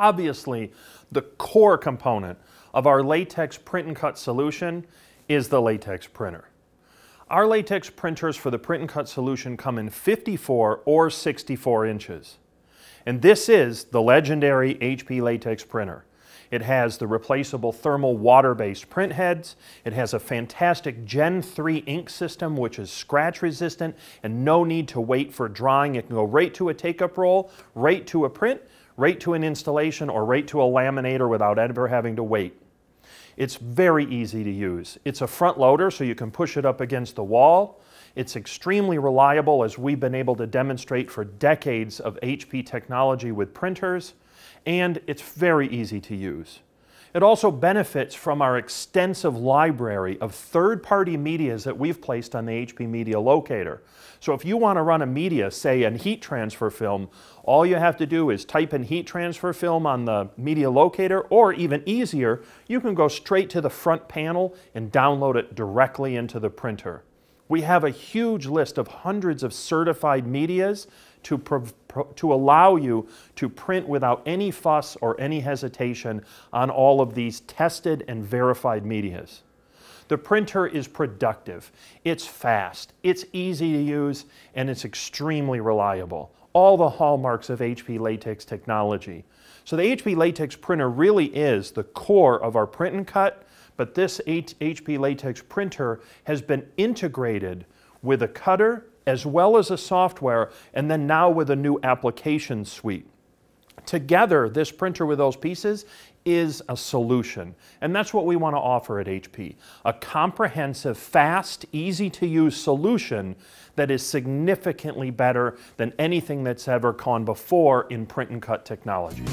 obviously, the core component of our latex print and cut solution is the latex printer. Our latex printers for the print and cut solution come in 54 or 64 inches. And this is the legendary HP Latex printer. It has the replaceable thermal water-based print heads. It has a fantastic Gen 3 ink system which is scratch resistant and no need to wait for drying. It can go right to a take-up roll, right to a print, right to an installation, or right to a laminator without ever having to wait. It's very easy to use. It's a front loader, so you can push it up against the wall. It's extremely reliable, as we've been able to demonstrate for decades of HP technology with printers, and it's very easy to use. It also benefits from our extensive library of third-party medias that we've placed on the HP Media Locator. So if you want to run a media, say an heat transfer film, all you have to do is type in heat transfer film on the Media Locator, or even easier, you can go straight to the front panel and download it directly into the printer. We have a huge list of hundreds of certified medias to allow you to print without any fuss or any hesitation on all of these tested and verified medias. The printer is productive, it's fast, it's easy to use, and it's extremely reliable. All the hallmarks of HP Latex technology. So the HP Latex printer really is the core of our print and cut, but this HP Latex printer has been integrated with a cutter as well as a software, and then now with a new application suite. Together, this printer with those pieces is a solution, and that's what we want to offer at HP. A comprehensive, fast, easy-to-use solution that is significantly better than anything that's ever gone before in print and cut technology.